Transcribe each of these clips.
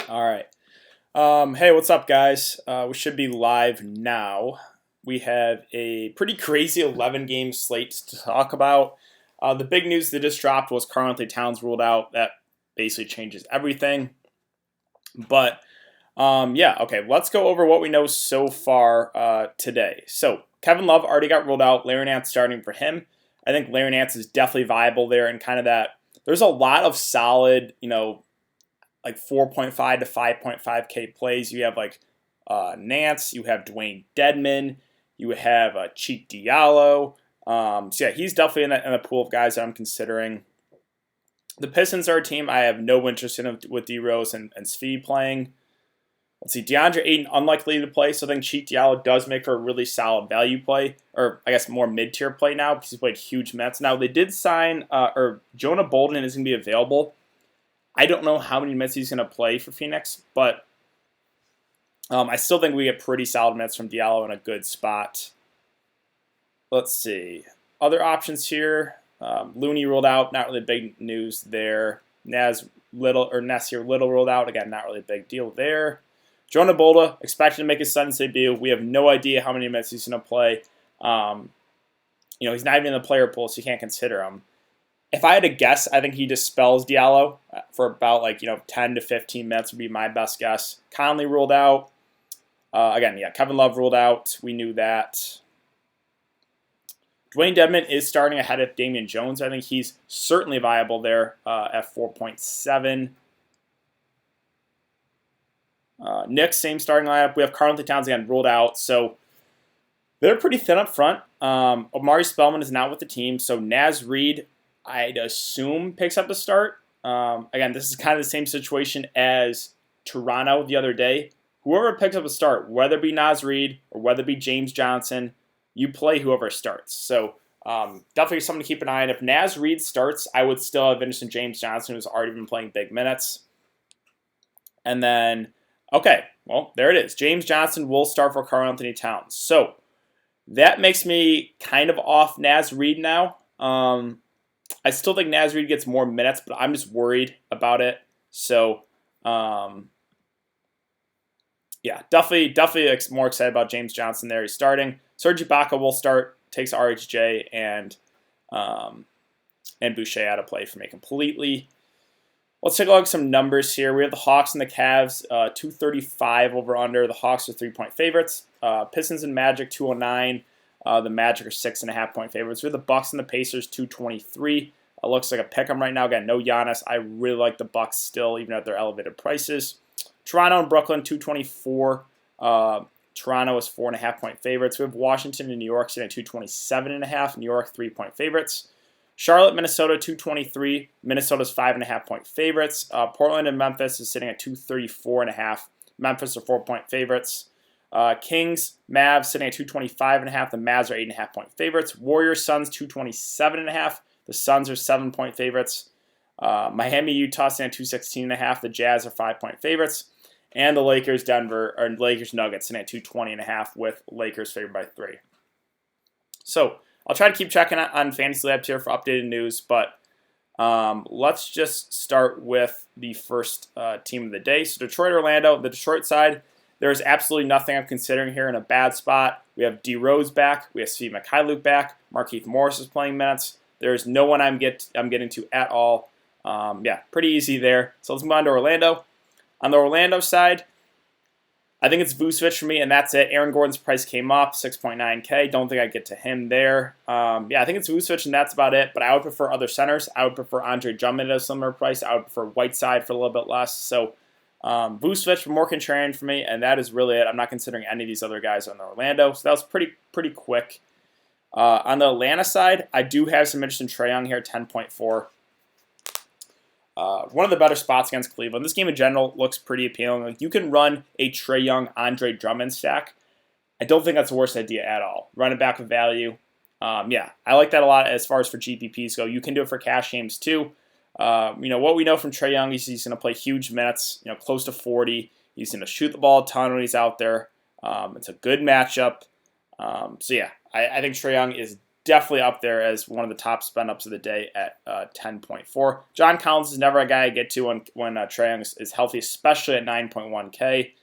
All right. Hey, what's up, guys? We should be live now. We have a pretty crazy 11 game slate to talk about. The big news that just dropped was Karl-Anthony Towns ruled out. That basically changes everything. But yeah, okay, let's go over what we know so far today. So, Kevin Love already got ruled out. Larry Nance starting for him. I think Larry Nance is definitely viable there, and kind of that. There's a lot of solid, like 4.5 to 5.5K plays. You have like Nance, you have Dwayne Dedman, you have Cheek Diallo. So yeah, he's definitely in the pool of guys that I'm considering. The Pistons are a team I have no interest in with D Rose and Svi playing. Let's see, DeAndre Ayton unlikely to play, so I think Cheek Diallo does make for a really solid value play, or I guess more mid-tier play now because he's played huge minutes. Now they did sign, or Jonah Bolden is going to be available. I don't know how many minutes he's going to play for Phoenix, but I still think we get pretty solid minutes from Diallo in a good spot. Let's see. Other options here. Looney ruled out. Not really big news there. Nasir Little ruled out. Again, not really a big deal there. Jonah Bolda expected to make his Sunday debut. We have no idea how many minutes he's going to play. He's not even in the player pool, so you can't consider him. If I had to guess, I think he dispels Diallo for about 10 to 15 minutes would be my best guess. Conley ruled out. Kevin Love ruled out. We knew that. Dwayne Dedman is starting ahead of Damian Jones. I think he's certainly viable there at 4.7. Knicks, same starting lineup. We have Karl-Anthony Towns again ruled out. So they're pretty thin up front. Omari Spellman is not with the team. So Naz Reid, I'd assume, picks up the start. Again, this is kind of the same situation as Toronto the other day. Whoever picks up a start, whether it be Naz Reid or whether it be James Johnson, you play whoever starts. So definitely something to keep an eye on. If Naz Reid starts, I would still have interest in James Johnson, who's already been playing big minutes. And then, okay, well, there it is. James Johnson will start for Karl-Anthony Towns. So that makes me kind of off Naz Reid now. I still think Naz Reid gets more minutes, but I'm just worried about it. So, definitely more excited about James Johnson there. He's starting. Serge Ibaka will start, takes RHJ and Boucher out of play for me completely. Let's take a look at some numbers here. We have the Hawks and the Cavs, 235 over under. The Hawks are 3-point favorites. Pistons and Magic, 209. The Magic are 6.5 point favorites. We have the Bucks and the Pacers, 223. It looks like a pick 'em right now. Again, no Giannis. I really like the Bucks still, even at their elevated prices. Toronto and Brooklyn, 224. Toronto is 4.5 point favorites. We have Washington and New York sitting at 227.5. New York, 3-point favorites. Charlotte, Minnesota, 223. Minnesota's 5.5 point favorites. Portland and Memphis is sitting at 234.5. Memphis are 4-point favorites. Kings, Mavs sitting at 225.5. The Mavs are 8.5 point favorites. Warriors, Suns, 227.5. The Suns are 7-point favorites. Miami, Utah sitting at 216.5. The Jazz are 5-point favorites. And the Lakers, Lakers Nuggets sitting at 220.5 with Lakers favored by 3. So I'll try to keep checking on Fantasy Labs here for updated news, but let's just start with the first team of the day. So Detroit, Orlando. The Detroit side, there's absolutely nothing I'm considering here in a bad spot. We have D Rose back. We have Steve Mikhailuk back. Markieff Morris is playing minutes. There's no one I'm getting to at all. Pretty easy there. So let's move on to Orlando. On the Orlando side, I think it's Vucevic for me, and that's it. Aaron Gordon's price came up, 6.9K. Don't think I get to him there. I think it's Vucevic, and that's about it. But I would prefer other centers. I would prefer Andre Drummond at a similar price. I would prefer Whiteside for a little bit less. So Vucevic more contrarian for me, and that is really it. I'm not considering any of these other guys on the Orlando. So that was pretty quick. On the Atlanta side, I do have some interest in Trae Young here, 10.4. One of the better spots against Cleveland. This game in general looks pretty appealing. Like, you can run a Trae Young, Andre Drummond stack. I don't think that's the worst idea at all. Run it back with value. I like that a lot as far as for GPPs go. You can do it for cash games too. What we know from Trae Young is he's going to play huge minutes, close to 40. He's going to shoot the ball a ton when he's out there. It's a good matchup. I think Trae Young is definitely up there as one of the top spend ups of the day at 10.4. John Collins is never a guy I get to when Trae Young is healthy, especially at 9.1K.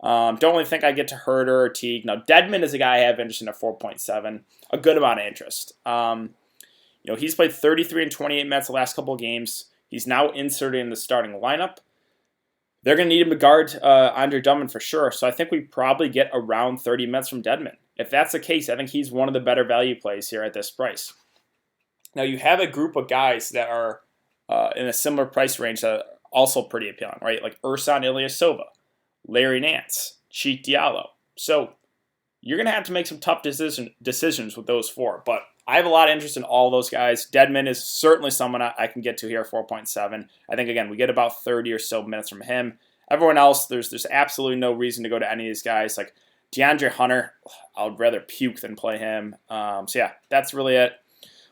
Don't really think I get to Herter or Teague. Now, Dedmon is a guy I have interest in at 4.7. A good amount of interest. He's played 33 and 28 minutes the last couple of games. He's now inserted in the starting lineup. They're going to need him to guard Andre Drummond for sure. So I think we probably get around 30 minutes from Dedmon. If that's the case, I think he's one of the better value plays here at this price. Now, you have a group of guys that are in a similar price range that are also pretty appealing, right? Like Ersan Ilyasova, Larry Nance, Cheat Diallo. So you're going to have to make some tough decisions with those four. But I have a lot of interest in all those guys. Dedmon is certainly someone I can get to here at 4.7. I think, again, we get about 30 or so minutes from him. Everyone else, there's absolutely no reason to go to any of these guys. Like DeAndre Hunter, I would rather puke than play him. So, that's really it.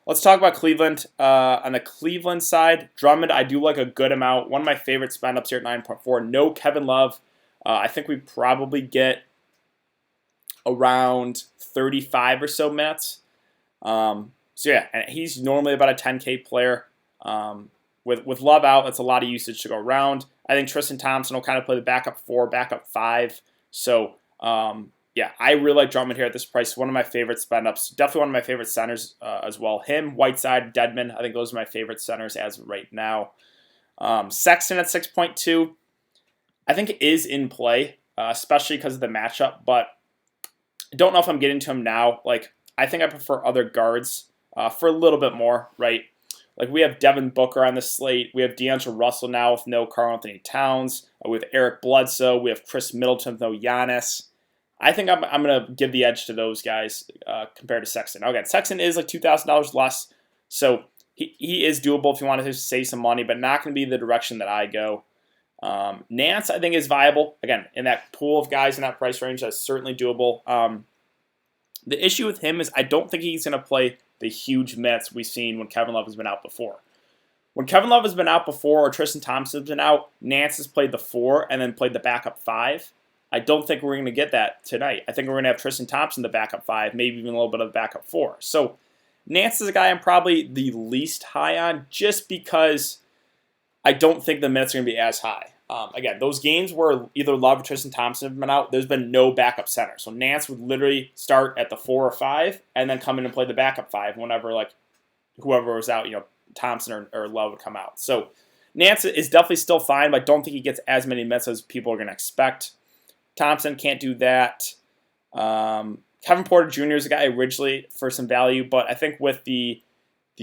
Let's talk about Cleveland. On the Cleveland side, Drummond, I do like a good amount. One of my favorite spend-ups here at 9.4. No Kevin Love. I think we probably get around 35 or so minutes. And he's normally about a 10K player. With Love out, that's a lot of usage to go around. I think Tristan Thompson will kind of play the backup 4, backup 5. So, I really like Drummond here at this price. One of my favorite spend-ups. Definitely one of my favorite centers as well. Him, Whiteside, Dedmon. I think those are my favorite centers as of right now. Sexton at 6.2. I think it is in play, especially because of the matchup. But I don't know if I'm getting to him now. Like, I think I prefer other guards for a little bit more, right? Like, we have Devin Booker on the slate. We have D'Angelo Russell now with no Karl-Anthony Towns. We have Eric Bledsoe. We have Chris Middleton with no Giannis. I think I'm going to give the edge to those guys compared to Sexton. Okay, Sexton is like $2,000 less, so he is doable if you wanted to save some money, but not going to be the direction that I go. Nance, I think, is viable. Again, in that pool of guys in that price range, that's certainly doable. The issue with him is I don't think he's going to play the huge minutes we've seen when Kevin Love has been out before. When Kevin Love has been out before or Tristan Thompson has been out, Nance has played the 4 and then played the backup 5. I don't think we're going to get that tonight. I think we're going to have Tristan Thompson the backup 5, maybe even a little bit of the backup 4. So Nance is a guy I'm probably the least high on just because I don't think the minutes are going to be as high. Again, those games where either Love or Tristan Thompson have been out, there's been no backup center. So Nance would literally start at the 4 or 5 and then come in and play the backup 5 whenever, like, whoever was out, Thompson or Love would come out. So Nance is definitely still fine, but I don't think he gets as many minutes as people are going to expect. Thompson can't do that. Kevin Porter Jr. is a guy originally for some value, but I think with the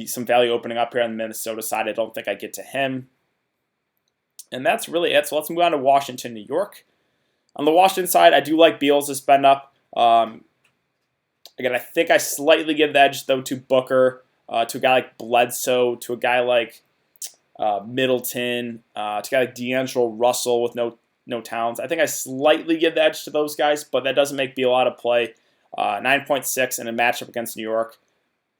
some value opening up here on the Minnesota side, I don't think I get to him. And that's really it. So let's move on to Washington, New York. On the Washington side, I do like Beals to spend up. Again, I think I slightly give the edge, though, to Booker, to a guy like Bledsoe, to a guy like Middleton, to a guy like D'Angelo Russell with no Towns. I think I slightly give the edge to those guys, but that doesn't make Beal out of play. 9.6 in a matchup against New York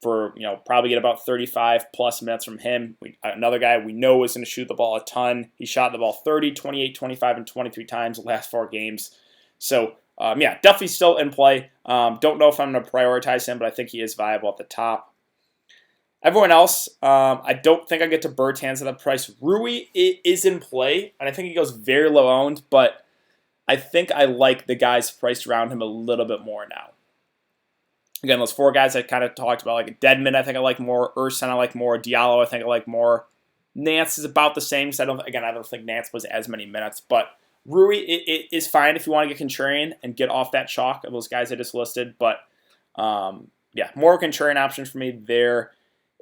for, probably get about 35 plus minutes from him. Another guy we know is going to shoot the ball a ton. He shot the ball 30, 28, 25, and 23 times the last 4 games. So, definitely still in play. Don't know if I'm going to prioritize him, but I think he is viable at the top. Everyone else, I don't think I get to Bertans at that price. Rui is in play, and I think he goes very low owned, but I think I like the guys priced around him a little bit more now. Again, those 4 guys I kind of talked about, like Dedmon, I think I like more. Ersan, I like more. Diallo, I think I like more. Nance is about the same, so I don't think Nance was as many minutes, but Rui it is fine if you want to get contrarian and get off that chalk of those guys I just listed, but more contrarian options for me there.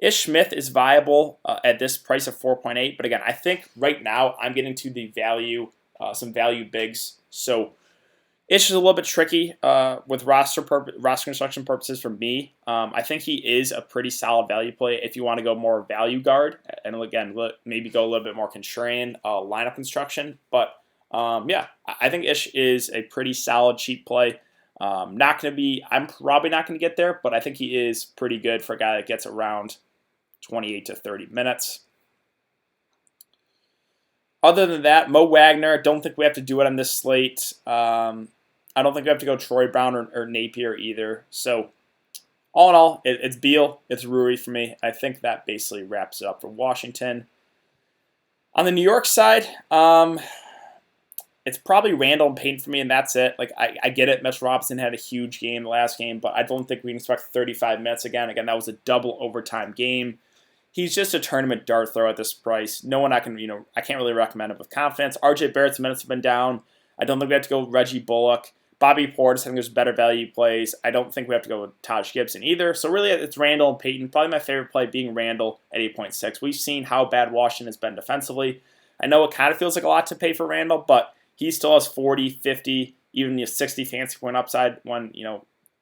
Ish Smith is viable at this price of 4.8, but again, I think right now I'm getting to the value, some value bigs. So Ish is a little bit tricky with roster construction purposes for me. I think he is a pretty solid value play if you want to go more value guard, and again, maybe go a little bit more contrarian lineup construction. But I think Ish is a pretty solid cheap play. I'm probably not going to get there, but I think he is pretty good for a guy that gets around 28 to 30 minutes. Other than that, Mo Wagner, don't think we have to do it on this slate. I don't think we have to go Troy Brown or Napier either. So All in all, it's Beal, it's Rui for me. I think that basically wraps it up for Washington. On the New York side, it's probably Randall and Payton for me, and that's it. Like, I get it. Mitch Robinson had a huge game the last game, but I don't think we can expect 35 minutes again. Again, that was a double overtime game. He's just a tournament dart throw at this price. No one I can't really recommend it with confidence. RJ Barrett's minutes have been down. I don't think we have to go with Reggie Bullock. Bobby Portis, I think there's better value plays. I don't think we have to go with Taj Gibson either. So really, it's Randall and Payton. Probably my favorite play being Randall at 8.6. We've seen how bad Washington has been defensively. I know it kind of feels like a lot to pay for Randall, but he still has 40, 50, even 60 fancy point upside when,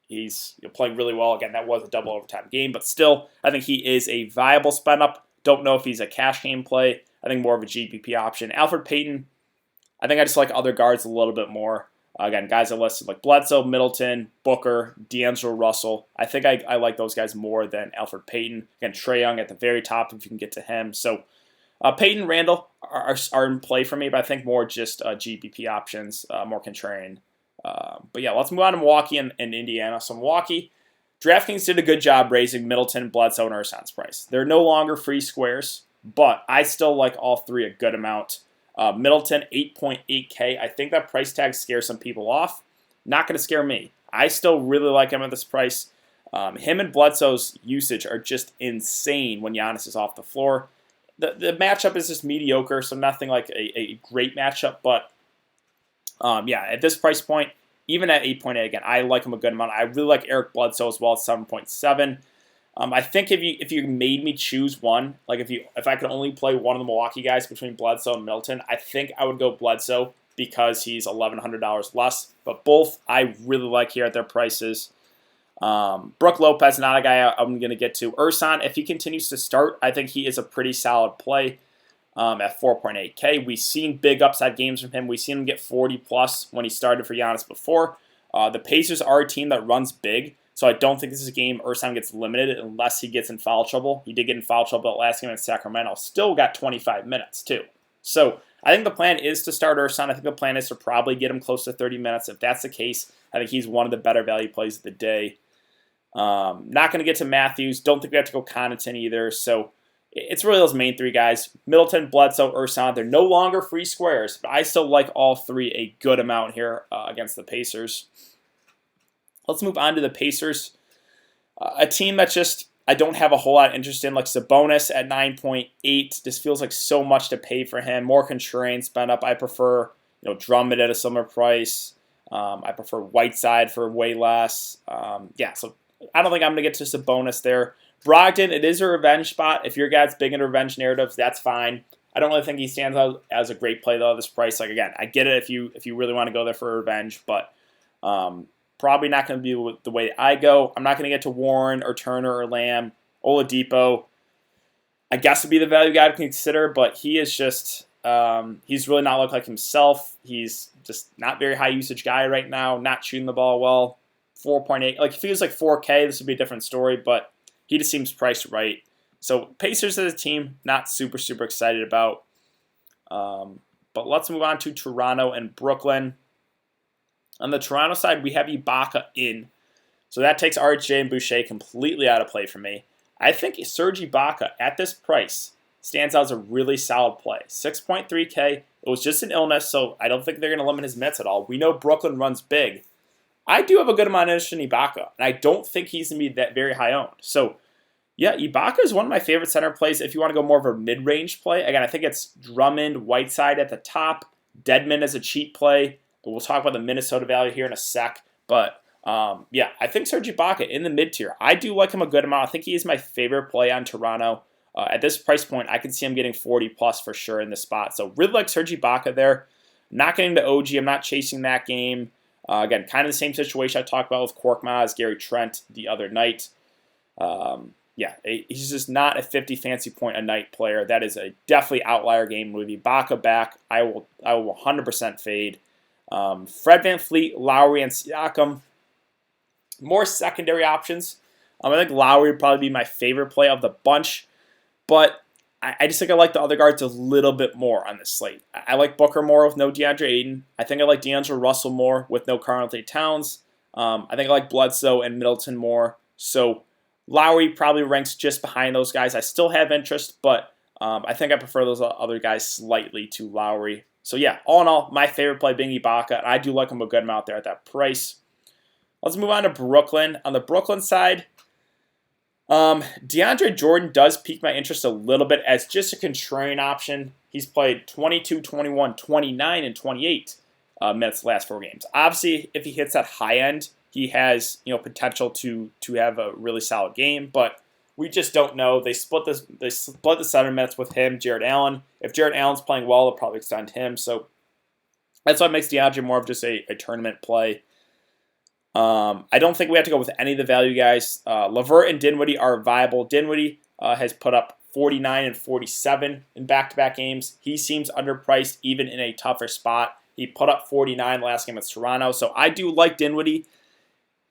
he's playing really well. Again, that was a double overtime game, but still, I think he is a viable spend up. Don't know if he's a cash game play. I think more of a GPP option. Alfred Payton, I think I just like other guards a little bit more. Again, guys are listed like Bledsoe, Middleton, Booker, D'Angelo Russell. I think I like those guys more than Alfred Payton. Again, Trae Young at the very top if you can get to him. So Payton, Randall are in play for me, but I think more just GPP options, more contrarian. But yeah, let's move on to Milwaukee and Indiana. So Milwaukee, DraftKings did a good job raising Middleton, Bledsoe, and Ersan's price. They're no longer free squares, but I still like all three a good amount. Middleton, 8.8K. I think that price tag scares some people off. Not going to scare me. I still really like him at this price. Him and Bledsoe's usage are just insane when Giannis is off the floor. The matchup is just mediocre, so nothing like a great matchup. But at this price point, even at 8.8, again, I like him a good amount. I really like Eric Bledsoe as well at 7.7. I think if you made me choose one, like if I could only play one of the Milwaukee guys between Bledsoe and Middleton, I think I would go Bledsoe because he's $1,100 less. But both I really like here at their prices. Brook Lopez, not a guy I'm going to get to. Ersan, if he continues to start, I think he is a pretty solid play at 4.8K. We've seen big upside games from him. We've seen him get 40-plus when he started for Giannis before. The Pacers are a team that runs big, so I don't think this is a game Ersan gets limited unless he gets in foul trouble. He did get in foul trouble last game in Sacramento. Still got 25 minutes, too. So I think the plan is to start Ersan. I think the plan is to probably get him close to 30 minutes. If that's the case, I think he's one of the better value plays of the day. Not going to get to Matthews. Don't think we have to go Connaughton either. So it's really those main three guys. Middleton, Bledsoe, Ersan. They're no longer free squares, but I still like all three a good amount here against the Pacers. Let's move on to the Pacers. A team that just I don't have a whole lot of interest in, like Sabonis at 9.8. This feels like so much to pay for him. More contrarian spend up. I prefer Drummond at a similar price. I prefer Whiteside for way less. So I don't think I'm going to get to Sabonis there. Brogdon, it is a revenge spot. If your guy's big in revenge narratives, that's fine. I don't really think he stands out as a great play, though, at this price. Like, again, I get it if you really want to go there for revenge, but probably not going to be the way I go. I'm not going to get to Warren or Turner or Lamb. Oladipo, I guess, would be the value guy to consider, but he is just he's really not looked like himself. He's just not very high usage guy right now, not shooting the ball well. 4.8, like if he was like 4K, this would be a different story, but he just seems priced right. So Pacers as a team, not super excited about. But let's move on to Toronto and Brooklyn. On the Toronto side, we have Ibaka in. So that takes RJ and Boucher completely out of play for me. I think Serge Ibaka at this price stands out as a really solid play. 6.3K. It was just an illness, so I don't think they're going to limit his minutes at all. We know Brooklyn runs big. I do have a good amount of interest in Ibaka, and I don't think he's going to be that very high owned. So, yeah, Ibaka is one of my favorite center plays if you want to go more of a mid-range play. Again, I think it's Drummond, Whiteside at the top, Dedmon as a cheap play. But we'll talk about the Minnesota value here in a sec. But, I think Serge Ibaka in the mid-tier. I do like him a good amount. I think he is my favorite play on Toronto. At this price point, I can see him getting 40-plus for sure in this spot. So, really like Serge Ibaka there. Not getting to OG. I'm not chasing that game. Again, kind of the same situation I talked about with Korkmaz, Gary Trent the other night. He's just not a 50 fancy point a night player. That is a definitely outlier game. With Ibaka back, I will 100% fade. Fred VanVleet, Lowry, and Siakam. More secondary options. I think Lowry would probably be my favorite play of the bunch, but I just think I like the other guards a little bit more on this slate. I like Booker more with no DeAndre Ayton. I think I like D'Angelo Russell more with no Karl Anthony Towns. I think I like Bledsoe and Middleton more So Lowry probably ranks just behind those guys. I still have interest, but I think I prefer those other guys slightly to Lowry. So yeah, all in all, my favorite play being Ibaka, and I do like him a good amount there at that price. Let's move on to Brooklyn. On the Brooklyn side, DeAndre Jordan does pique my interest a little bit as just a contrarian option. He's played 22, 21, 29, and 28 minutes the last 4 games. Obviously, if he hits that high end, he has potential to have a really solid game, but we just don't know. They split the 7 minutes with him, Jared Allen. If Jared Allen's playing well, they'll probably extend him. So that's what makes DeAndre more of just a tournament play. I don't think we have to go with any of the value guys. LeVert and Dinwiddie are viable. Dinwiddie has put up 49 and 47 in back-to-back games. He seems underpriced even in a tougher spot. He put up 49 last game with Toronto. So I do like Dinwiddie.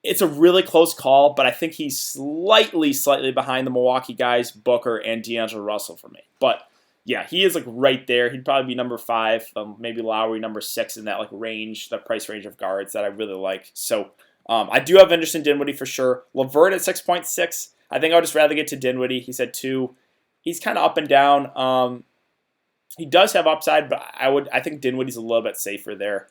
It's a really close call, but I think he's slightly behind the Milwaukee guys, Booker and D'Angelo Russell for me. But yeah, he is right there. He'd probably be number 5, maybe Lowry number 6 in that range, the price range of guards that I really like. So I do have interest in Dinwiddie for sure. LeVert at 6.6. I think I would just rather get to Dinwiddie. He's at 2. He's kind of up and down. He does have upside, but I think Dinwiddie's a little bit safer there.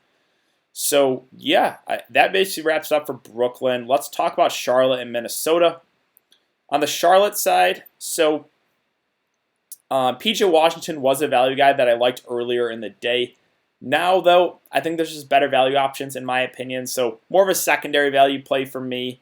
So yeah, that basically wraps it up for Brooklyn. Let's talk about Charlotte and Minnesota. On the Charlotte side, so PJ Washington was a value guy that I liked earlier in the day. Now, though, I think there's just better value options in my opinion. So more of a secondary value play for me.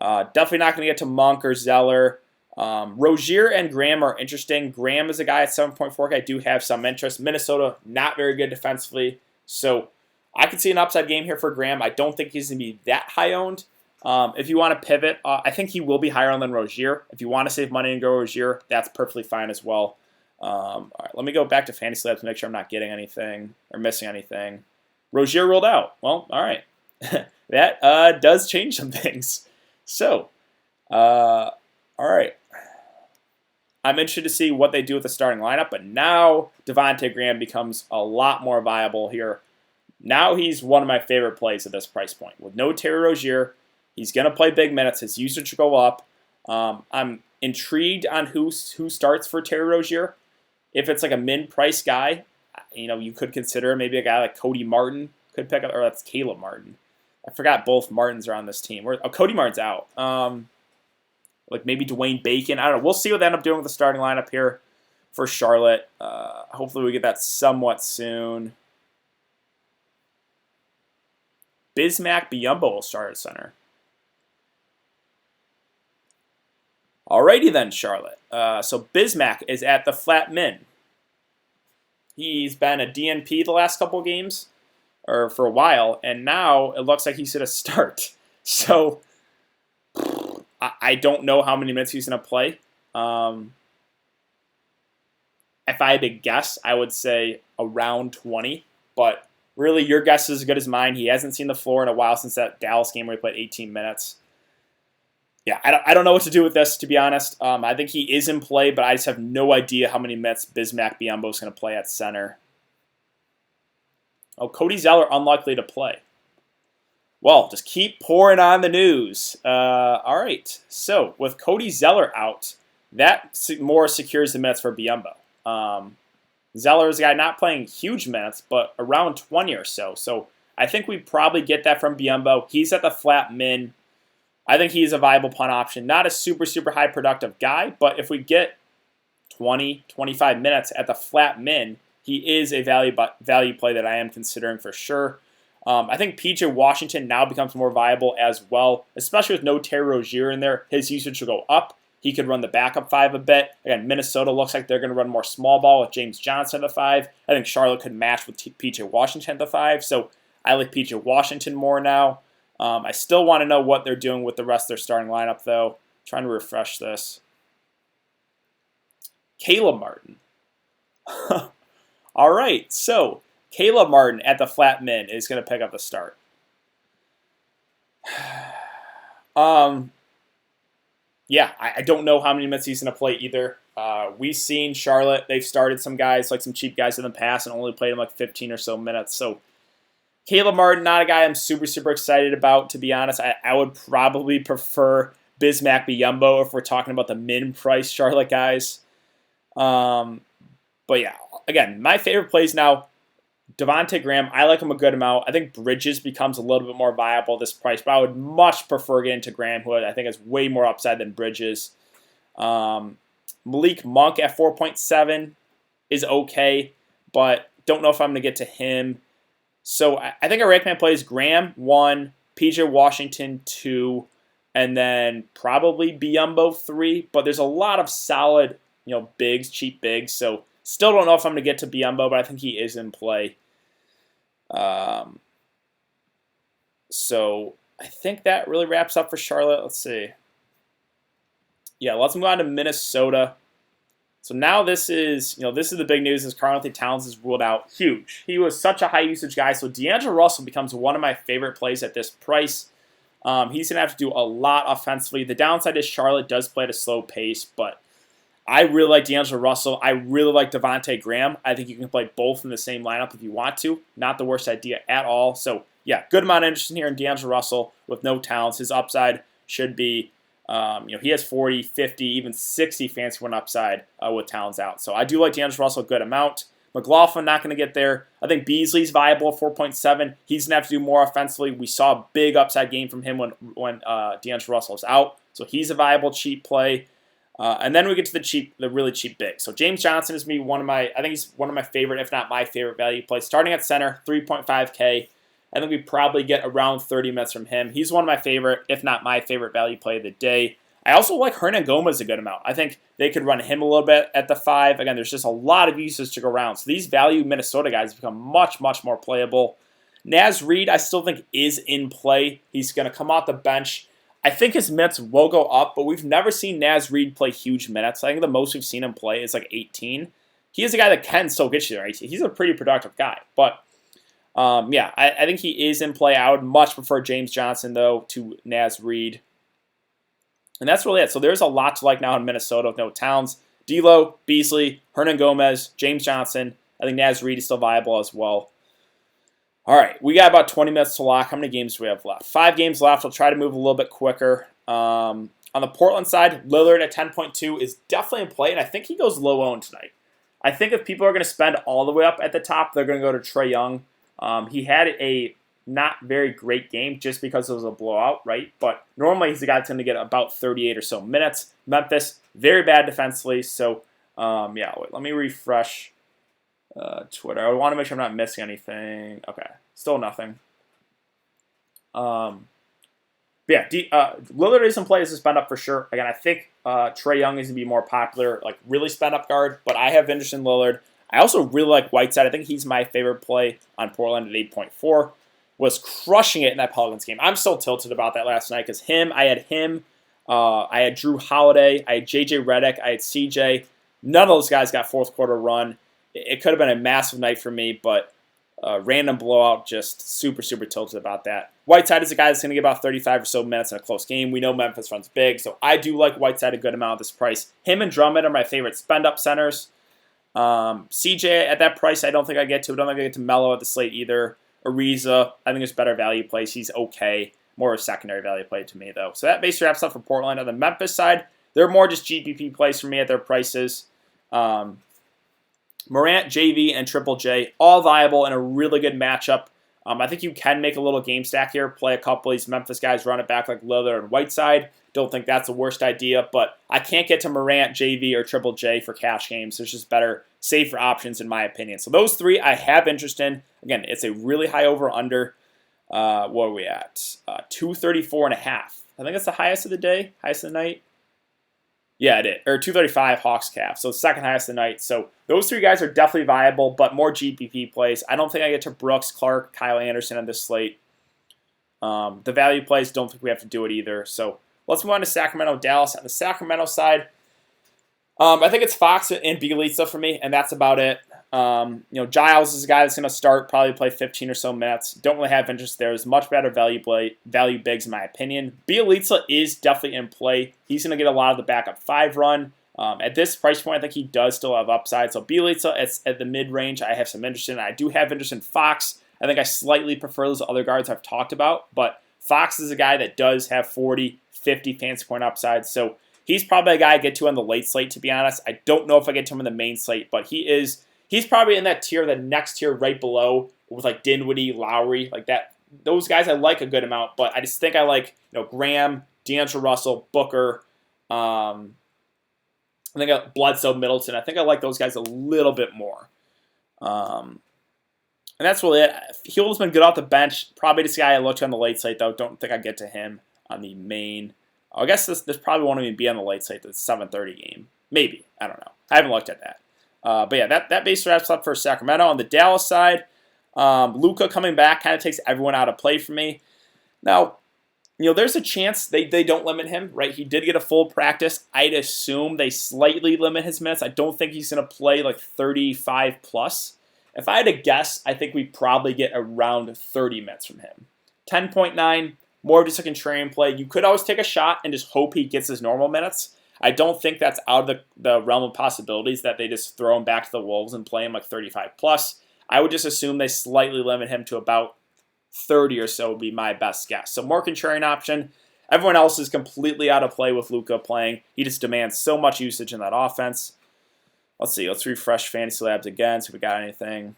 Definitely not going to get to Monk or Zeller. Rozier and Graham are interesting. Graham is a guy at 7.4K. I do have some interest. Minnesota, not very good defensively. So I could see an upside game here for Graham. I don't think he's going to be that high owned. If you want to pivot, I think he will be higher owned than Rozier. If you want to save money and go Rozier, that's perfectly fine as well. All right, let me go back to Fantasy Labs to make sure I'm not getting anything or missing anything. Rozier rolled out. Well, all right. That does change some things. So, all right. I'm interested to see what they do with the starting lineup, but now Devontae Graham becomes a lot more viable here. Now he's one of my favorite plays at this price point. With no Terry Rozier, he's going to play big minutes. His usage will go up. I'm intrigued on who starts for Terry Rozier. If it's a mid-price guy, you could consider maybe a guy like Cody Martin could pick up, or that's Caleb Martin. I forgot both Martins are on this team. Cody Martin's out. Maybe Dwayne Bacon. I don't know. We'll see what they end up doing with the starting lineup here for Charlotte. Hopefully we get that somewhat soon. Bismack Biyombo will start at center. Alrighty then, Charlotte. So Bismack is at the flat min. He's been a DNP the last couple of games, or for a while, and now it looks like he's going to start. So I don't know how many minutes he's going to play. If I had to guess, I would say around 20, but really your guess is as good as mine. He hasn't seen the floor in a while since that Dallas game where he played 18 minutes. Yeah, I don't know what to do with this, to be honest. I think he is in play, but I just have no idea how many minutes Bismack Biyombo is going to play at center. Oh, Cody Zeller unlikely to play. Well, just keep pouring on the news. All right, so with Cody Zeller out, that more secures the minutes for Biyombo. Zeller is a guy not playing huge minutes, but around 20 or so. So I think we probably get that from Biyombo. He's at the flat min. I think he's a viable punt option. Not a super high productive guy, but if we get 20, 25 minutes at the flat min, he is a value play that I am considering for sure. I think PJ Washington now becomes more viable as well, especially with no Terry Rozier in there. His usage will go up. He could run the backup 5 a bit. Again, Minnesota looks like they're going to run more small ball with James Johnson at the 5. I think Charlotte could match with PJ Washington at the 5. So I like PJ Washington more now. I still want to know what they're doing with the rest of their starting lineup, though. Trying to refresh this. Caleb Martin. All right, so Caleb Martin at the flat min is going to pick up the start. Yeah, I don't know how many minutes he's going to play either. We've seen Charlotte. They've started some guys, some cheap guys in the past, and only played him 15 or so minutes. So Caleb Martin, not a guy I'm super excited about, to be honest. I would probably prefer Bismack Biyombo if we're talking about the min-price Charlotte guys. But yeah, again, my favorite plays now, Devontae Graham. I like him a good amount. I think Bridges becomes a little bit more viable at this price, but I would much prefer getting to Graham, who I think has way more upside than Bridges. Malik Monk at 4.7 is okay, but don't know if I'm going to get to him. So I think our rank man plays Graham 1, PJ Washington 2, and then probably Biyombo 3. But there's a lot of solid, bigs, cheap bigs. So still don't know if I'm going to get to Biyombo, but I think he is in play. So I think that really wraps up for Charlotte. Let's see. Yeah, let's move on to Minnesota. So now this is the big news is Karl-Anthony Towns is ruled out. Huge. He was such a high usage guy. So D'Angelo Russell becomes one of my favorite plays at this price. He's going to have to do a lot offensively. The downside is Charlotte does play at a slow pace, but I really like D'Angelo Russell. I really like Devontae Graham. I think you can play both in the same lineup if you want to. Not the worst idea at all. So yeah, good amount of interest in here in D'Angelo Russell with no Towns. His upside should be he has 40, 50, even 60 fancy one upside with Towns out. So I do like D'Angelo Russell a good amount. McLaughlin not going to get there. I think Beasley's viable at 4.7. He's going to have to do more offensively. We saw a big upside game from him when D'Angelo Russell is out. So he's a viable cheap play. And then we get to the really cheap big. So James Johnson is I think he's one of my favorite, if not my favorite value play. Starting at center, 3.5K. I think we probably get around 30 minutes from him. He's one of my favorite, if not my favorite value play of the day. I also like Hernangomez a good amount. I think they could run him a little bit at the 5. Again, there's just a lot of uses to go around. So these value Minnesota guys become much, much more playable. Naz Reid, I still think, is in play. He's going to come off the bench. I think his minutes will go up, but we've never seen Naz Reid play huge minutes. I think the most we've seen him play is like 18. He is a guy that can still get you there. He's a pretty productive guy. But I think he is in play. I would much prefer James Johnson, though, to Naz Reid. And that's really it. So there's a lot to like now in Minnesota with no Towns. D'Lo, Beasley, Hernangomez, James Johnson. I think Naz Reid is still viable as well. All right, we got about 20 minutes to lock. How many games do we have left? 5 games left. I'll try to move a little bit quicker. On the Portland side, Lillard at 10.2 is definitely in play, and I think he goes low-owned tonight. I think if people are going to spend all the way up at the top, they're going to go to Trae Young. He had a not very great game just because it was a blowout, right? But normally he's a guy that's going to get about 38 or so minutes. Memphis, very bad defensively. So, let me refresh Twitter. I want to make sure I'm not missing anything. Okay, still nothing. Lillard is in play as a spend up for sure. Again, I think Trae Young is going to be more popular, like really spend up guard, but I have interest in Lillard. I also really like Whiteside. I think he's my favorite play on Portland at 8.4. Was crushing it in that Pelicans game. I'm still tilted about that last night because I had Drew Holiday, I had JJ Redick, I had CJ. None of those guys got fourth quarter run. It could have been a massive night for me, but random blowout, just super, super tilted about that. Whiteside is a guy that's going to get about 35 or so minutes in a close game. We know Memphis runs big, so I do like Whiteside a good amount at this price. Him and Drummond are my favorite spend-up centers. CJ at that price, I don't think I get to. I don't think I get to Melo at the slate either. Ariza, I think there's better value plays. He's okay. More of a secondary value play to me, though. So that basically wraps up for Portland. On the Memphis side, they're more just GPP plays for me at their prices. Morant, JV, and Triple J, all viable in a really good matchup. I think you can make a little game stack here, play a couple of these Memphis guys, run it back like Lillard and Whiteside. Don't think that's the worst idea, but I can't get to Morant, JV, or Triple J for cash games. There's just better, safer options in my opinion. So those 3 I have interest in. Again, it's a really high over-under. What are we at? 234.5. I think that's the highest of the day, highest of the night. Yeah, it is. Or 235 Hawks Cavs. So second highest of the night. So those 3 guys are definitely viable, but more GPP plays. I don't think I get to Brooks, Clark, Kyle Anderson on this slate. The value plays, don't think we have to do it either. So let's move on to Sacramento and Dallas. On the Sacramento side, I think it's Fox and Bjelica for me, and that's about it. Giles is a guy that's going to start, probably play 15 or so minutes. Don't really have interest there. There's much better value bigs in my opinion. Bjelica is definitely in play. He's going to get a lot of the backup 5 run. At this price point, I think he does still have upside. So Bjelica at the mid-range, I have some interest in. I do have interest in Fox. I think I slightly prefer those other guards I've talked about, but Fox is a guy that does have 40, 50 fantasy point upside, so he's probably a guy I get to on the late slate, to be honest. I don't know if I get to him in the main slate, but he's probably in that tier, the next tier right below, with like Dinwiddie, Lowry, like that. Those guys I like a good amount, but I just think I like Graham, D'Angelo Russell, Booker, I think Bledsoe, Middleton. I think I like those guys a little bit more. And that's really it. Hewlett's been good off the bench. Probably this guy I looked to on the late slate, though. Don't think I get to him on the main. I guess this probably won't even be on the late slate. The 7:30 game. Maybe. I don't know. I haven't looked at that. But yeah, that base wraps up for Sacramento. On the Dallas side, Luka coming back kind of takes everyone out of play for me. Now, there's a chance they don't limit him, right? He did get a full practice. I'd assume they slightly limit his minutes. I don't think he's going to play like 35 plus. If I had to guess, I think we probably get around 30 minutes from him. 10.9, more of just a contrarian play. You could always take a shot and just hope he gets his normal minutes. I don't think that's out of the realm of possibilities that they just throw him back to the Wolves and play him like 35 plus. I would just assume they slightly limit him to about 30 or so would be my best guess. So more contrarian option. Everyone else is completely out of play with Luka playing. He just demands so much usage in that offense. Let's see. Let's refresh Fantasy Labs again, see if we got anything.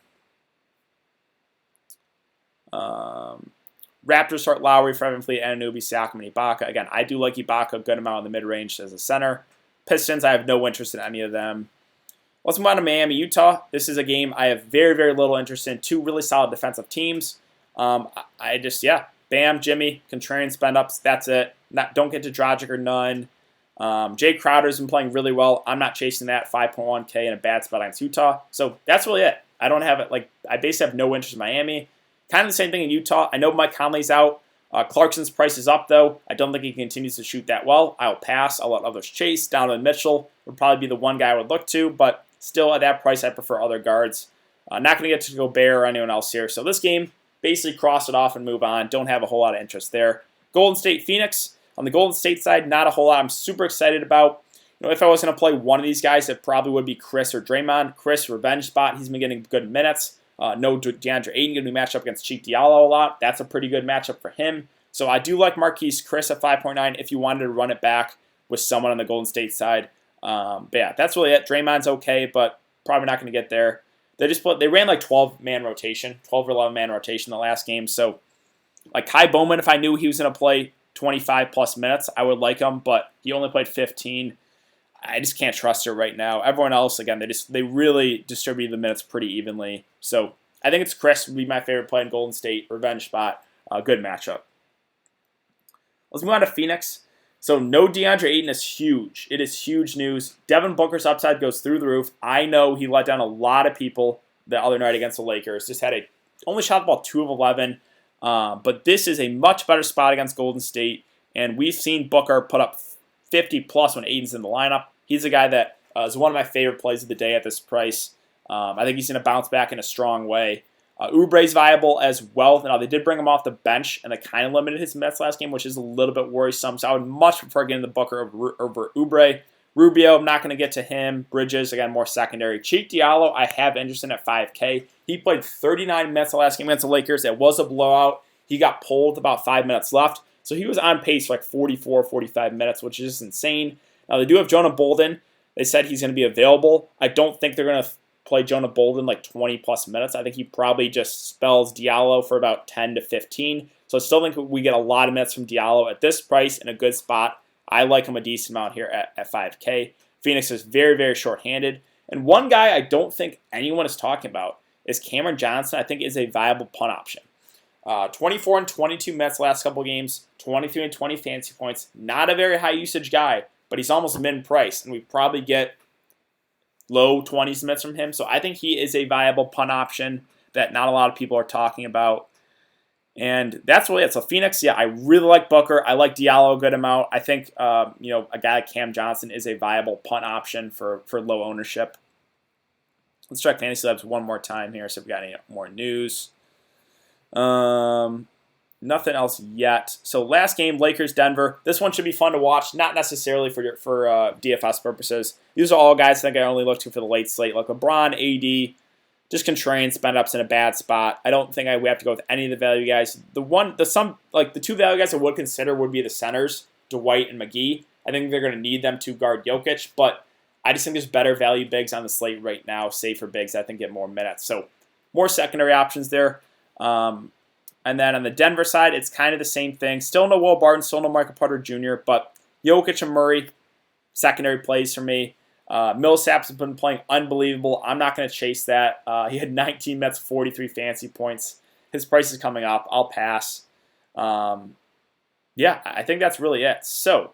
Raptors start Lowry, Freeman-Fleet, Anunoby, Siakam, and Ibaka. Again, I do like Ibaka a good amount in the mid-range as a center. Pistons, I have no interest in any of them. Let's move on to Miami, Utah. This is a game I have very, very little interest in. Two really solid defensive teams. Bam, Jimmy, contrarian spend ups. That's it. Don't get to Dragic or none. Jay Crowder's been playing really well. I'm not chasing that 5.1K in a bad spot against Utah. So that's really it. I don't have it. I basically have no interest in Miami. Kind of the same thing in Utah. I know Mike Conley's out. Clarkson's price is up, though. I don't think he continues to shoot that well. I'll pass. I'll let others chase. Donovan Mitchell would probably be the one guy I would look to, but still at that price, I prefer other guards. Not going to get to Gobert or anyone else here. So this game, basically cross it off and move on. Don't have a whole lot of interest there. Golden State, Phoenix. On the Golden State side, not a whole lot I'm super excited about. If I was going to play one of these guys, it probably would be Chris or Draymond. Chris, revenge spot. He's been getting good minutes. No DeAndre Ayton going to be matched up against Cheek Diallo a lot. That's a pretty good matchup for him. So I do like Marquise Chris at 5.9 if you wanted to run it back with someone on the Golden State side. But yeah, that's really it. Draymond's okay, but probably not going to get there. They ran like 12-man rotation, 12 or 11-man rotation the last game. So like Kai Bowman, if I knew he was going to play 25 plus minutes, I would like him, but he only played 15. I just can't trust her right now. Everyone else, again, they really distribute the minutes pretty evenly. So I think it's Chris would be my favorite play in Golden State. Revenge spot. Good matchup. Let's move on to Phoenix. So no DeAndre Ayton is huge. It is huge news. Devin Booker's upside goes through the roof. I know he let down a lot of people the other night against the Lakers. Just only shot the ball 2 of 11. But this is a much better spot against Golden State. And we've seen Booker put up 50 plus when Ayton's in the lineup. He's a guy that is one of my favorite plays of the day at this price. I think he's going to bounce back in a strong way. Oubre's viable as well. Now, they did bring him off the bench, and they kind of limited his minutes last game, which is a little bit worrisome. So I would much prefer getting the Booker over Oubre. Rubio, I'm not going to get to him. Bridges, again, more secondary. Cheek Diallo, I have interest in at 5K. He played 39 minutes the last game against the Lakers. It was a blowout. He got pulled with about 5 minutes left. So he was on pace for like 44, 45 minutes, which is just insane. Now, they do have Jonah Bolden. They said he's going to be available. I don't think they're going to play Jonah Bolden like 20-plus minutes. I think he probably just spells Diallo for about 10 to 15. So I still think we get a lot of minutes from Diallo at this price in a good spot. I like him a decent amount here at 5K. Phoenix is very, very short-handed. And one guy I don't think anyone is talking about is Cameron Johnson. I think is a viable punt option. 24 and 22 minutes last couple games, 23 and 20 fantasy points. Not a very high usage guy, but he's almost min-price, and we probably get low 20s minutes from him. So I think he is a viable punt option that not a lot of people are talking about. And that's really it. So Phoenix, yeah, I really like Booker. I like Diallo a good amount. I think a guy like Cam Johnson is a viable punt option for low ownership. Let's check Fantasy Labs one more time here, see if we got any more news. Nothing else yet. So last game, Lakers Denver. This one should be fun to watch. Not necessarily for DFS purposes. These are all guys I think I only look to for the late slate, like LeBron, AD, just contrarian spend ups in a bad spot. I don't think we have to go with any of the value guys. The two value guys I would consider would be the centers, Dwight and McGee. I think they're going to need them to guard Jokic, but I just think there's better value bigs on the slate right now, safer bigs I think get more minutes. So more secondary options there. And then on the Denver side, it's kind of the same thing. Still no Will Barton, still no Michael Porter Jr., but Jokic and Murray, secondary plays for me. Millsap's been playing unbelievable. I'm not going to chase that. He had 19 minutes, 43 fancy points. His price is coming up. I'll pass. Yeah, I think that's really it. So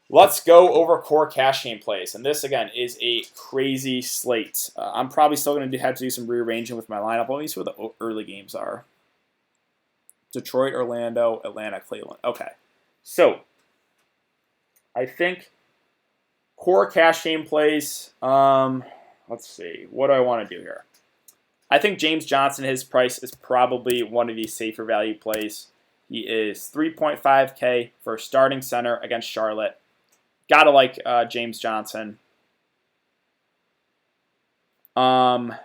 let's go over core cash game plays. And this, again, is a crazy slate. I'm probably still going to have to do some rearranging with my lineup. Let me see what the early games are. Detroit, Orlando, Atlanta, Cleveland. Okay. So I think core cash game plays. Let's see. What do I want to do here? I think James Johnson, his price is probably one of these safer value plays. He is 3.5K for a starting center against Charlotte. Gotta like James Johnson. I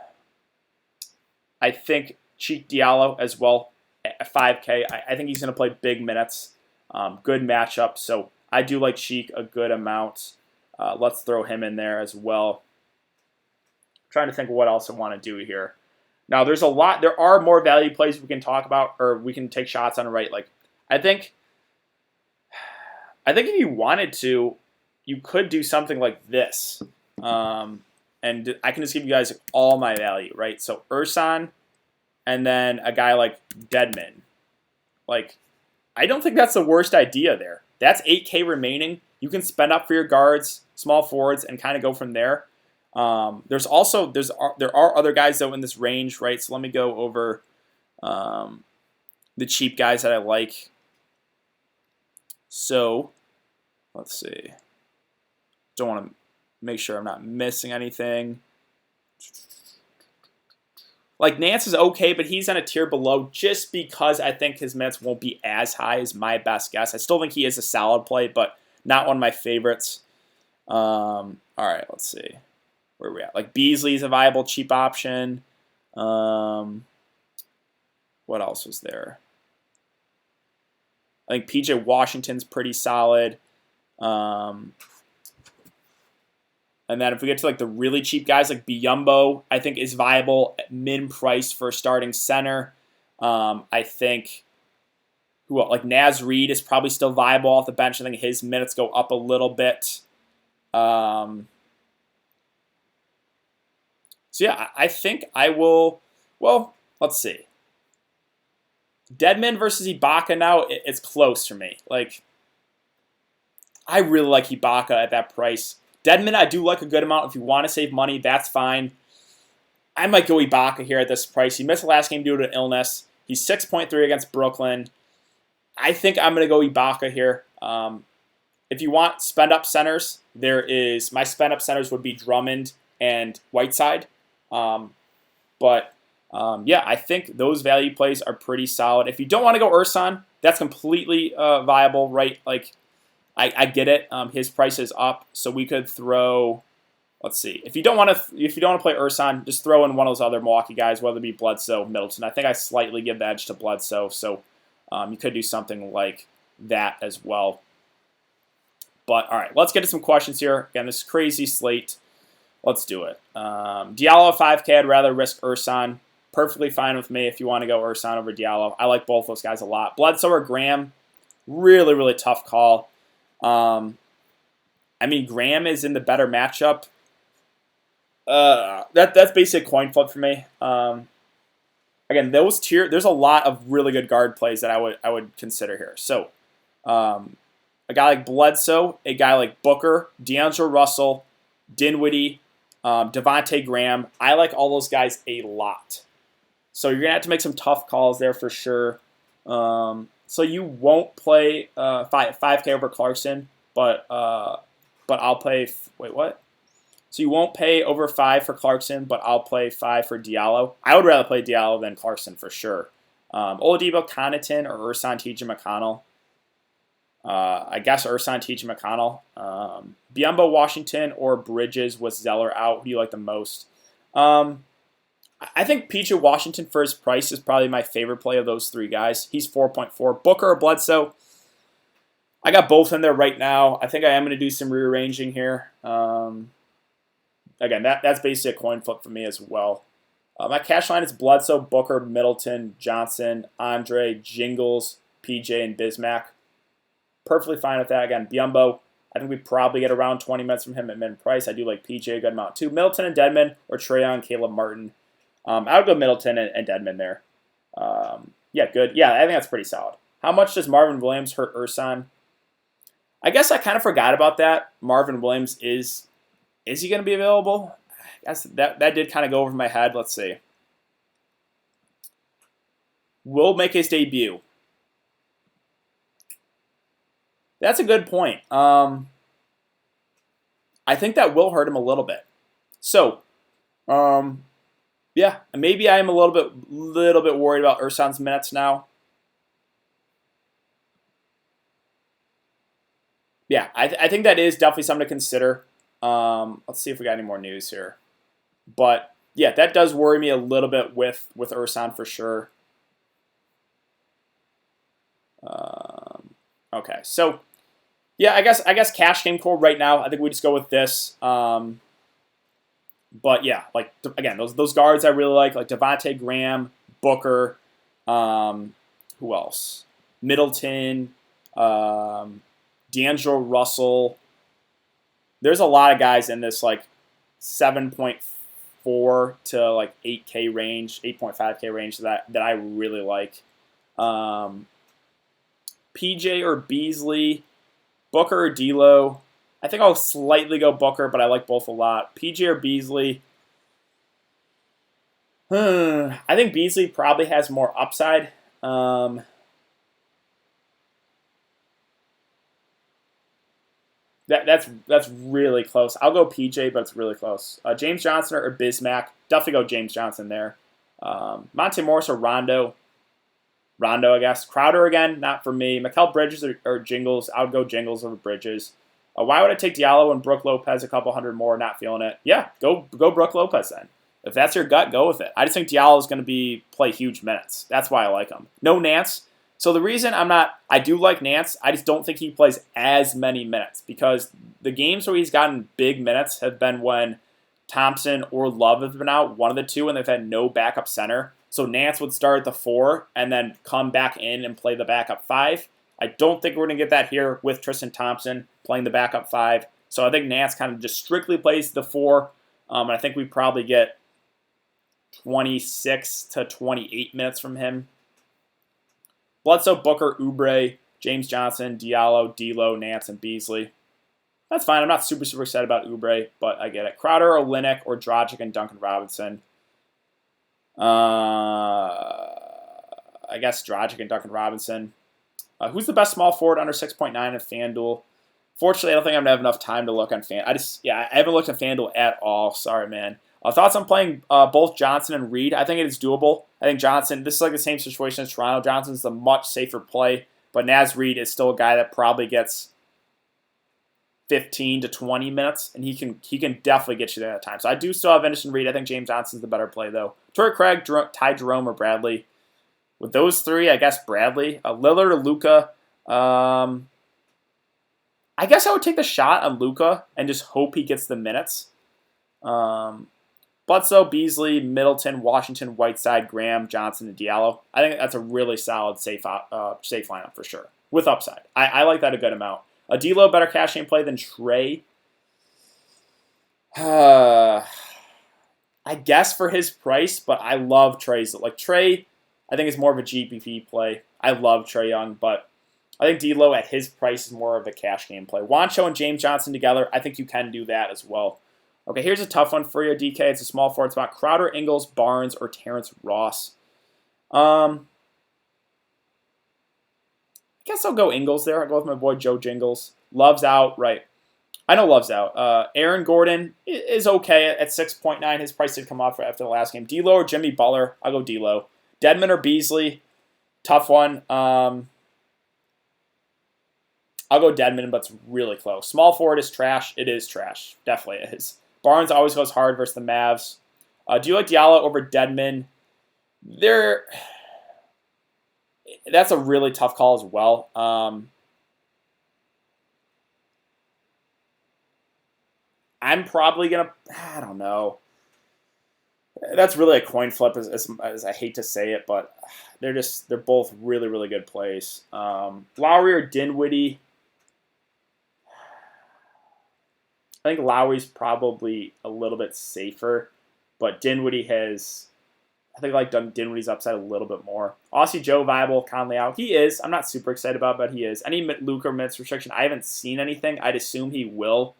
think Cheek Diallo as well at 5K. I think he's going to play big minutes. Good matchup. So I do like Cheek a good amount. Let's throw him in there as well. Trying to think of what else I want to do here. Now, there's a lot. There are more value plays we can talk about, or we can take shots on, right? Like, I think if you wanted to, you could do something like this. And I can just give you guys all my value, right? So Ersan, and then a guy like Deadman. Like, I don't think that's the worst idea there. That's 8K remaining. You can spend up for your guards, small forwards, and kind of go from there. There are other guys though in this range, right? So let me go over the cheap guys that I like. So let's see. Don't want to make sure I'm not missing anything. Like Nance is okay, but he's on a tier below just because I think his minutes won't be as high as my best guess. I still think he is a solid play, but not one of my favorites. All right, let's see. Where are we at? Like Beasley's a viable cheap option. What else was there? I think PJ Washington's pretty solid. And then if we get to like the really cheap guys like Biyombo, I think is viable at min price for starting center. I think like Naz Reid is probably still viable off the bench. I think his minutes go up a little bit. So yeah, I think I will. Well, let's see. Deadman versus Ibaka now, it's close for me. Like, I really like Ibaka at that price. Deadman, I do like a good amount. If you want to save money, that's fine. I might go Ibaka here at this price. He missed the last game due to an illness. He's 6.3 against Brooklyn. I think I'm going to go Ibaka here. If you want spend-up centers, my spend-up centers would be Drummond and Whiteside. Yeah, I think those value plays are pretty solid. If you don't want to go Ersan, that's completely viable, right? Like, I get it. His price is up, so we could throw. Let's see. If you don't want to play Ersan, just throw in one of those other Milwaukee guys, whether it be Bledsoe, Middleton. I think I slightly give the edge to Bledsoe, so you could do something like that as well. But all right, let's get to some questions here. Again, this crazy slate. Let's do it. Diallo 5K. I'd rather risk Ersan. Perfectly fine with me if you want to go Ersan over Diallo. I like both those guys a lot. Bledsoe or Graham, really, really tough call. I mean, Graham is in the better matchup. That's basically a coin flip for me. Again, there's a lot of really good guard plays that I would consider here. So, a guy like Bledsoe, a guy like Booker, D'Angelo Russell, Dinwiddie, Devontae Graham. I like all those guys a lot. So you're gonna have to make some tough calls there for sure. So you won't play 5K over Clarkson, but I'll play. Wait, what? So you won't pay over 5 for Clarkson, but I'll play 5 for Diallo. I would rather play Diallo than Clarkson for sure. Oladipo, Connaughton, or Ersan, T.J. McConnell. I guess Ersan, T.J. McConnell. Biyombo, Washington, or Bridges with Zeller out. Who do you like the most? I think PJ Washington for his price is probably my favorite play of those three guys. He's 4.4. Booker or Bledsoe, I got both in there right now. I think I am going to do some rearranging here. Again, that's basically a coin flip for me as well. My cash line is Bledsoe, Booker, Middleton, Johnson, Andre, Jingles, PJ, and Bismack. Perfectly fine with that. Again, Biyombo, I think we probably get around 20 minutes from him at min price. I do like PJ a good amount too. Middleton and Dedmon, or Trae Young, Caleb Martin. I would go Middleton and Dedmon there. Yeah, good. Yeah, I think that's pretty solid. How much does Marvin Williams hurt Ersan? I guess I kind of forgot about that. Marvin Williams is he going to be available? I guess that did kind of go over my head. Let's see. Will make his debut. That's a good point. I think that will hurt him a little bit. So, yeah, maybe I am a little bit worried about Ersan's minutes now. Yeah, I think that is definitely something to consider. Let's see if we got any more news here. But yeah, that does worry me a little bit with Ersan for sure. Okay, so yeah, I guess cash game core right now. I think we just go with this. But yeah, like again, those guards I really like Devontae Graham, Booker, who else? Middleton, D'Angelo Russell. There's a lot of guys in this like 7.4 to like 8K range, 8.5K range that I really like. PJ or Beasley, Booker or D'Lo. I think I'll slightly go Booker, but I like both a lot. PJ or Beasley. I think Beasley probably has more upside. That's really close. I'll go PJ, but it's really close. James Johnson or Bismack. Definitely go James Johnson there. Monte Morris or Rondo. Rondo, I guess. Crowder again, not for me. Mikal Bridges or Jingles. I would go Jingles over Bridges. Why would I take Diallo and Brook Lopez a couple hundred more? Not feeling it. Yeah, go Brook Lopez then. If that's your gut, go with it. I just think Diallo is going to play huge minutes. That's why I like him. No Nance. So the reason I do like Nance, I just don't think he plays as many minutes because the games where he's gotten big minutes have been when Thompson or Love have been out, one of the two, and they've had no backup center. So Nance would start at the 4 and then come back in and play the backup 5. I don't think we're going to get that here with Tristan Thompson playing the backup 5. So I think Nance kind of just strictly plays the 4. And I think we probably get 26 to 28 minutes from him. Bledsoe, Booker, Oubre, James Johnson, Diallo, D'Lo, Nance, and Beasley. That's fine. I'm not super excited about Oubre, but I get it. Crowder, or Olynyk, or Dragic and Duncan Robinson. I guess Dragic and Duncan Robinson. Who's the best small forward under 6.9 at FanDuel? Fortunately, I don't think I'm going to have enough time to look on FanDuel. I haven't looked at FanDuel at all. Sorry, man. Thoughts on playing both Johnson and Reed? I think it is doable. I think Johnson, this is like the same situation as Toronto. Johnson's the much safer play, but Naz Reed is still a guy that probably gets 15 to 20 minutes, and he can definitely get you there at time. So I do still have Anderson Reed. I think James Johnson's the better play, though. Torrey Craig, Ty Jerome, or Bradley. With those three, I guess Bradley. Lillard or Luka. I guess I would take the shot on Luka and just hope he gets the minutes. Bledsoe, Beasley, Middleton, Washington, Whiteside, Graham, Johnson, and Diallo. I think that's a really solid safe lineup for sure, with upside. I like that a good amount. A D'Lo better cash game play than Trae. I guess for his price, but I love Trae's. Like Trae, I think is more of a GPP play. I love Trae Young, but I think D'Lo at his price is more of a cash game play. Juancho and James Johnson together, I think you can do that as well. Okay, here's a tough one for you, DK. It's a small forward spot. Crowder, Ingles, Barnes, or Terrence Ross. I guess I'll go Ingles there. I'll go with my boy Joe Jingles. Love's out, right. I know Love's out. Aaron Gordon is okay at 6.9. His price did come off after the last game. D'Lo or Jimmy Butler. I'll go D'Lo. Dedmon or Beasley. Tough one. I'll go Dedmon, but it's really close. Small forward is trash. It is trash. Definitely is. Barnes always goes hard versus the Mavs. Do you like Diallo over Dedmon? That's a really tough call as well. I'm probably going to, I don't know. That's really a coin flip, as I hate to say it, but they're both really, really good plays. Lowry or Dinwiddie? I think Lowry's probably a little bit safer, but Dinwiddie I think I like Dinwiddie's upside a little bit more. Aussie Joe viable, Conley out. He is. I'm not super excited about, but he is. Any Luka minutes restriction? I haven't seen anything. I'd assume he will,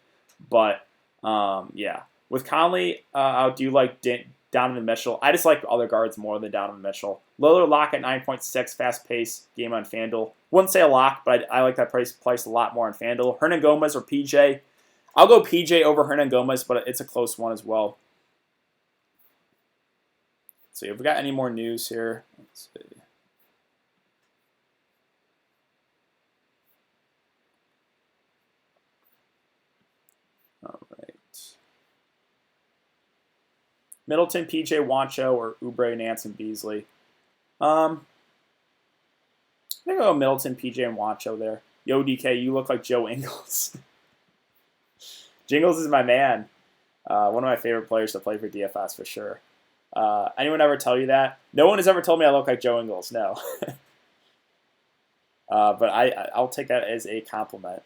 but yeah. With Conley out, do you like Donovan Mitchell? I just like other guards more than Donovan Mitchell. Lillard lock at 9.6, fast pace game on FanDuel. Wouldn't say a lock, but I like that price a lot more on FanDuel. Hernangomez or PJ? I'll go PJ over Hernangomez, but it's a close one as well. Let's see if we got any more news here. Let's see. All right. Middleton, PJ, Wancho, or Oubre, Nance, and Beasley. I'm going to go Middleton, PJ, and Wancho there. Yo, DK, you look like Joe Ingles. Jingles is my man. One of my favorite players to play for DFS for sure. Anyone ever tell you that? No one has ever told me I look like Joe Ingles. No. But I'll take that as a compliment.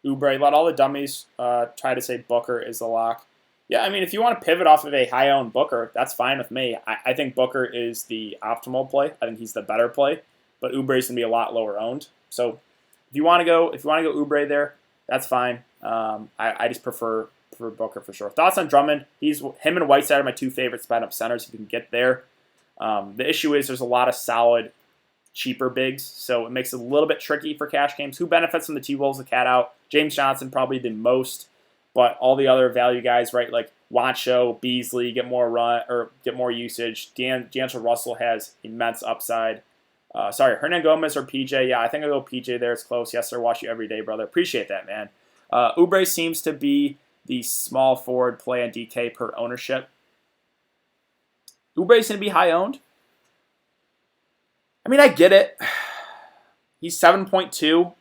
Oubre, let all the dummies try to say Booker is the lock. Yeah, I mean, if you want to pivot off of a high-owned Booker, that's fine with me. I think Booker is the optimal play. I think he's the better play, but Oubre's gonna be a lot lower owned. So if you want to go Oubre there, that's fine. I just prefer Booker for sure. Thoughts on Drummond? Him and Whiteside are my two favorite spot up centers. If you can get there, the issue is there's a lot of solid, cheaper bigs, so it makes it a little bit tricky for cash games. Who benefits from the T-Wolves, the cat out? James Johnson probably the most, but all the other value guys, right, like Wancho, Beasley, get more run or get more usage. D'Angelo Russell has immense upside. Hernangomez or PJ? Yeah, I think I'll go PJ there. It's close. Yes, sir. Watch you every day, brother. Appreciate that, man. Oubre seems to be the small forward play on DK per ownership. Oubre's going to be high owned. I mean, I get it. He's 7.2.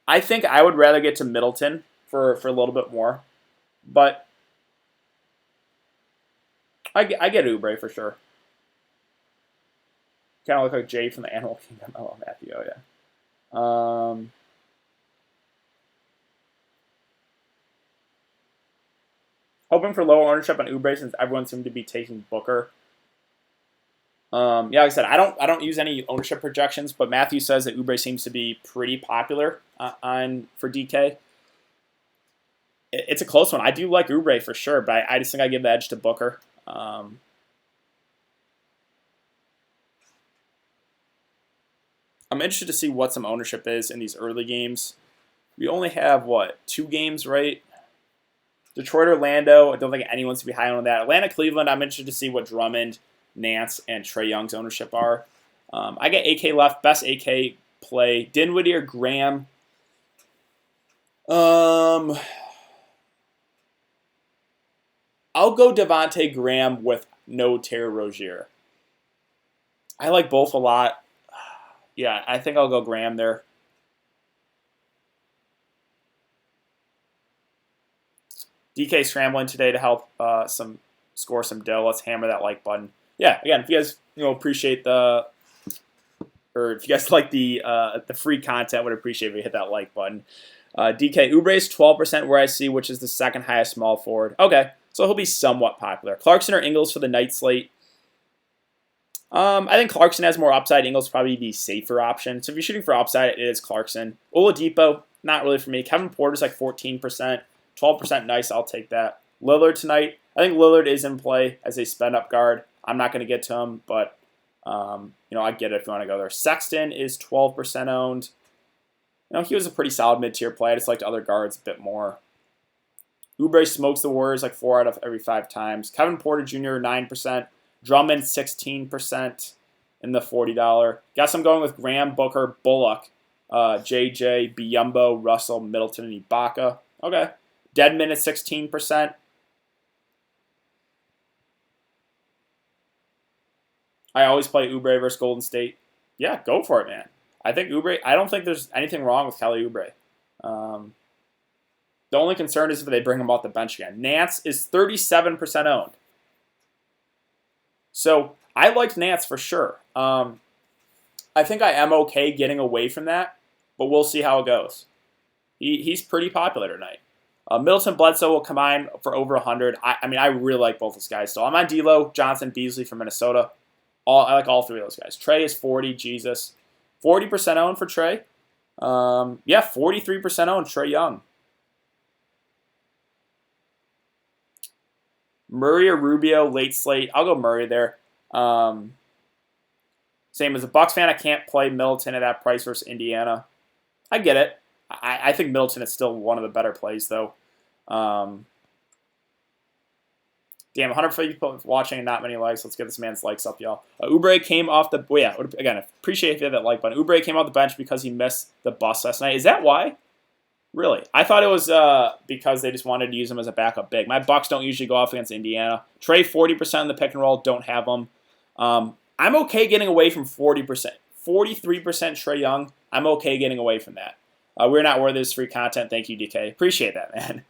I think I would rather get to Middleton for a little bit more. But I get Oubre for sure. Kind of look like Jay from the Animal Kingdom. Oh, Matthew, oh yeah. Hoping for lower ownership on Oubre since everyone seemed to be taking Booker. Yeah, like I said, I don't use any ownership projections, but Matthew says that Oubre seems to be pretty popular for DK. It's a close one. I do like Oubre for sure, but I just think I give the edge to Booker. I'm interested to see what some ownership is in these early games. We only have, 2 games, right? Detroit, Orlando. I don't think anyone's to be high on that. Atlanta, Cleveland. I'm interested to see what Drummond, Nance, and Trae Young's ownership are. I get AK left. Best AK play. Dinwiddie or Graham? I'll go Devontae Graham with no Terry Rozier. I like both a lot. Yeah, I think I'll go Graham there. DK scrambling today to help score some dough. Let's hammer that like button. Yeah, again, if you guys appreciate if you guys like the free content, would appreciate if you hit that like button. DK Oubre's 12% where I see, which is the second highest small forward. Okay, so he'll be somewhat popular. Clarkson or Ingles for the night slate? I think Clarkson has more upside. Ingles probably the safer option. So if you're shooting for upside, it is Clarkson. Oladipo, not really for me. Kevin Porter's like 14%, 12% nice. I'll take that. Lillard tonight. I think Lillard is in play as a spend-up guard. I'm not going to get to him, but I get it if you want to go there. Sexton is 12% owned. He was a pretty solid mid-tier play. I just liked other guards a bit more. Oubre smokes the Warriors like 4 out of every 5 times. Kevin Porter Jr. 9%. Drummond 16% in the $40. Guess I'm going with Graham, Booker, Bullock, JJ, Biyombo, Russell, Middleton, and Ibaka. Okay. Deadman at 16%. I always play Oubre versus Golden State. Yeah, go for it, man. I think Oubre. I don't think there's anything wrong with Kelly Oubre. The only concern is if they bring him off the bench again. Nance is 37% owned. So I liked Nance for sure. I think I am okay getting away from that, but we'll see how it goes. He's pretty popular tonight. Middleton, Bledsoe will combine for over 100. I mean, I really like both those guys. So I'm on D'Lo, Johnson, Beasley from Minnesota. I like all 3 of those guys. Trey is 40. Jesus, 40% owned for Trey. Yeah, 43% owned Trey Young. Murray or Rubio, late slate. I'll go Murray there. Same as a Bucks fan, I can't play Middleton at that price versus Indiana. I get it. I think Middleton is still one of the better plays, though. Damn, 150 people watching and not many likes. Let's get this man's likes up, y'all. Oubre came off the... Well, yeah, again, appreciate if you had that like button. Oubre came off the bench because he missed the bus last night. Is that why? Really? I thought it was because they just wanted to use him as a backup big. My Bucks don't usually go off against Indiana. Trey, 40% in the pick and roll. Don't have him. I'm okay getting away from 40%. 43% Trey Young. I'm okay getting away from that. We're not worth this free content. Thank you, DK. Appreciate that, man.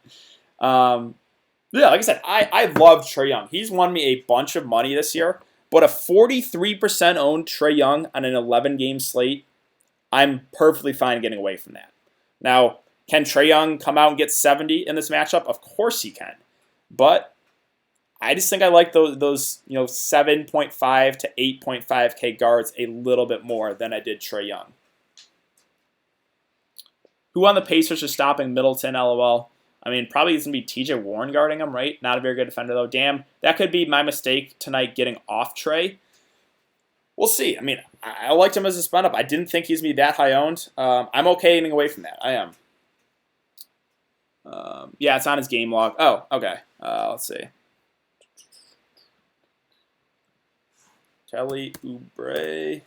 Yeah, like I said, I love Trey Young. He's won me a bunch of money this year, but a 43% owned Trey Young on an 11-game slate, I'm perfectly fine getting away from that. Now, can Trey Young come out and get 70 in this matchup? Of course he can. But I just think I like those 7.5 to 8.5K guards a little bit more than I did Trey Young. Who on the Pacers is stopping Middleton, LOL? I mean, probably it's going to be TJ Warren guarding him, right? Not a very good defender, though. Damn, that could be my mistake tonight getting off Trey. We'll see. I mean, I liked him as a spun up. I didn't think he's going to be that high owned. I'm okay getting away from that. I am. Yeah, it's on his game log. Oh, okay. Let's see. Kelly Oubre.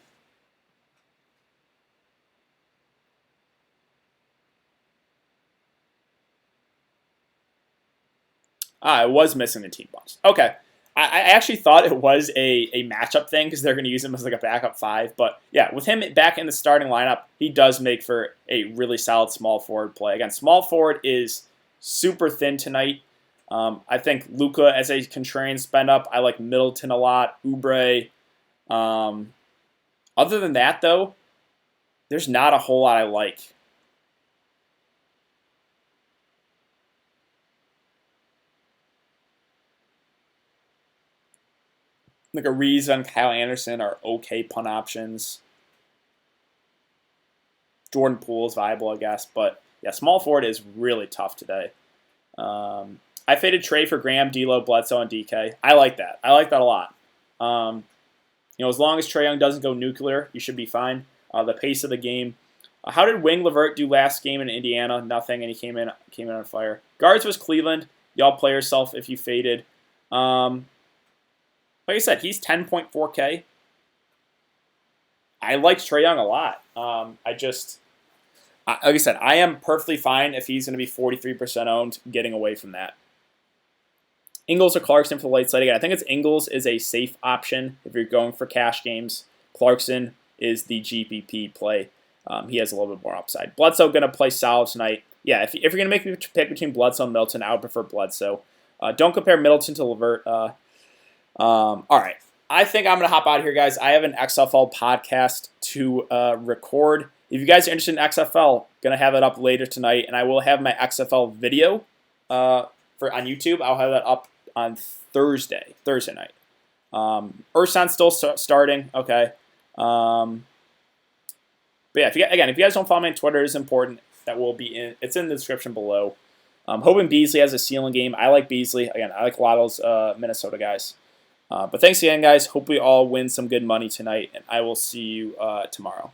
I was missing the team box. Okay. I actually thought it was a matchup thing because they're going to use him as like a backup 5. But yeah, with him back in the starting lineup, he does make for a really solid small forward play. Again, small forward is super thin tonight. I think Luka as a contrarian spend up. I like Middleton a lot. Oubre. Other than that, though, there's not a whole lot I like. Like Ariza and Kyle Anderson are okay punt options. Jordan Poole is viable, I guess. But yeah, small forward is really tough today. I faded Trey for Graham, D'Lo, Bledsoe, and DK. I like that. I like that a lot. As long as Trae Young doesn't go nuclear, you should be fine. The pace of the game. How did Wing Levert do last game in Indiana? Nothing, and he came in on fire. Guards was Cleveland. Y'all play yourself if you faded. Like I said, he's 10.4K. I liked Trae Young a lot. Like I said, I am perfectly fine if he's going to be 43% owned, getting away from that. Ingles or Clarkson for the late slate again. I think it's Ingles is a safe option if you're going for cash games. Clarkson is the GPP play. He has a little bit more upside. Bledsoe going to play solid tonight. Yeah, if you're going to make me pick between Bledsoe and Middleton, I would prefer Bledsoe. Don't compare Middleton to Levert. All right. I think I'm going to hop out of here, guys. I have an XFL podcast to record. If you guys are interested in XFL, going to have it up later tonight, and I will have my XFL video on YouTube. I'll have that up on Thursday night. Ursan's still starting. Okay. But yeah, if you guys don't follow me on Twitter, it is important. That will be it's in the description below. I'm hoping Beasley has a ceiling game. I like Beasley. Again, I like a lot of those Minnesota guys. But thanks again, guys. Hope we all win some good money tonight, and I will see you tomorrow.